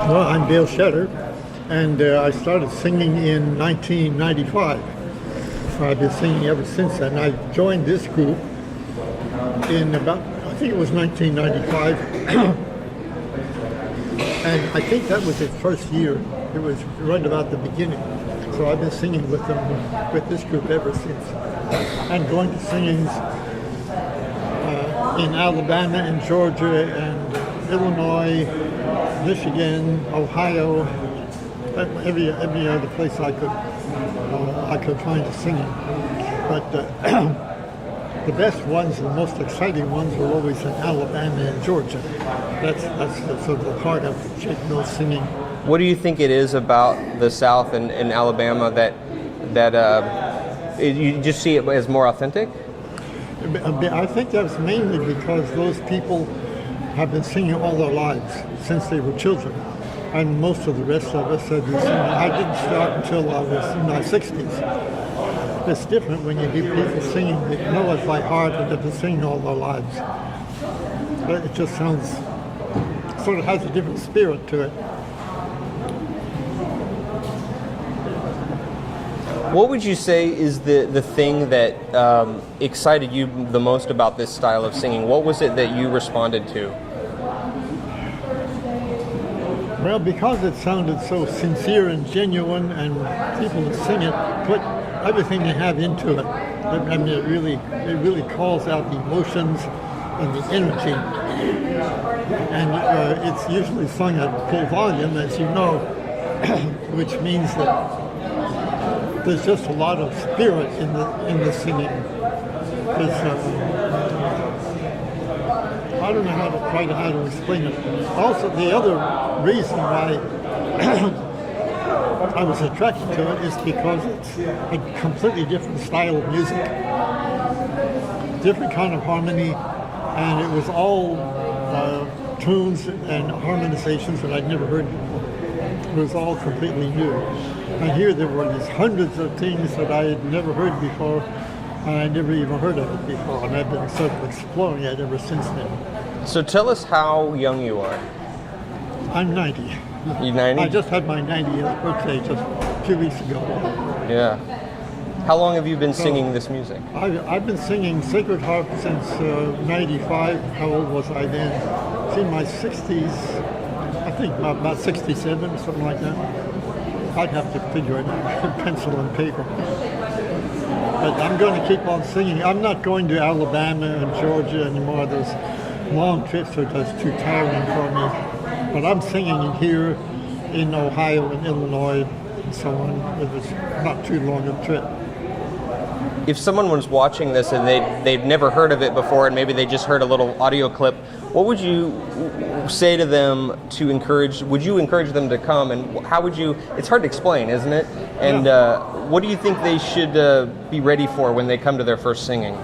Well, I'm Dale Shetter, and I started singing in 1995. I've been singing ever since then. I joined this group in about, I think it was 1995, and I think that was its first year. It was right about the beginning. So I've been singing with them, with this group ever since. And going to singings in Alabama and Georgia and Illinois, Michigan, Ohio, every other place I could find a singing. But the best ones, the most exciting ones, were always in Alabama and Georgia. That's the sort of the heart of Jake singing. What do you think it is about the South and Alabama that you just see it as more authentic? I think that's mainly because those people have been singing all their lives since they were children, and most of the rest of us have been singing. I didn't start until I was in my 60s. It's different when you hear people singing that know it by heart and have been singing all their lives. But it just sounds, sort of has a different spirit to it. What would you say is the thing that excited you the most about this style of singing? What was it that you responded to? Well, because it sounded so sincere and genuine, and people that sing it put everything they have into it. I mean, it really calls out the emotions and the energy. And it's usually sung at full volume, as you know, which means that there's just a lot of spirit in the singing. I don't know how to explain it. Also, the other reason why I was attracted to it is because it's a completely different style of music, different kind of harmony, and it was all tunes and harmonizations that I'd never heard before. It was all completely new. And here there were these hundreds of things that I had never heard before, and I never even heard of it before, and I've been sort of exploring it ever since then. So tell us how young you are. I'm 90. You 90? I just had my 90th birthday just a few weeks ago. Yeah. How long have you been singing this music? I've been singing Sacred Harp since 95. How old was I then? It's in my 60s. I think about 67 or something like that. I'd have to figure it out, pencil and paper. But I'm going to keep on singing. I'm not going to Alabama and Georgia anymore. Those long trips are just too tiring for me. But I'm singing here in Ohio and Illinois and so on. It was not too long a trip. If someone was watching this and they've never heard of it before, and maybe they just heard a little audio clip, what would you say to them to encourage? Would you encourage them to come, and how would you? It's hard to explain, isn't it? And what do you think they should be ready for when they come to their first singing?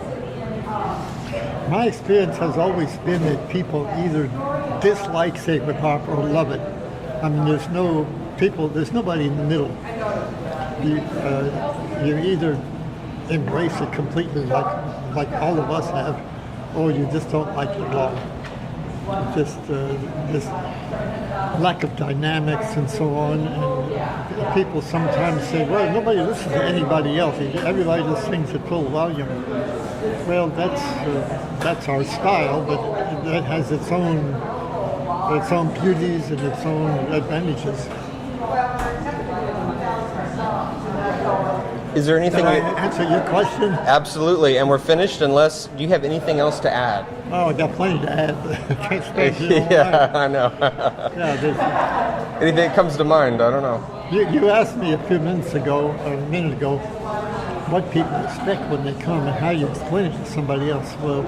My experience has always been that people either dislike Sacred Harp or love it. I mean, there's nobody in the middle. You either embrace it completely, like all of us have, or you just don't like it at all. Just this lack of dynamics and so on. And people sometimes say, well, nobody listens to anybody else. Everybody just sings at full volume. Well, that's our style, but that has its own beauties and its own advantages. Is there anything? Did I answer your question? Absolutely, and we're finished. Unless, do you have anything else to add? Oh, I got plenty to add. Can't stay here all Yeah, night. I know. Yeah, Anything that comes to mind? I don't know. you asked me a minute ago, what people expect when they come and how you explain it to somebody else. Well,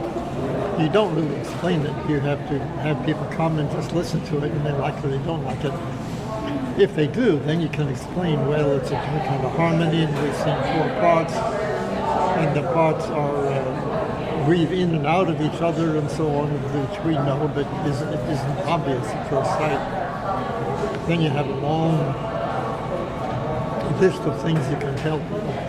you don't really explain it. You have to have people come and just listen to it, and they like it or they don't like it. If they do, then you can explain, well, it's a kind of harmony, and we sing 4 parts, and the parts are weave in and out of each other and so on, which we know, but it isn't obvious at first sight. Then you have a long list of things you can tell people.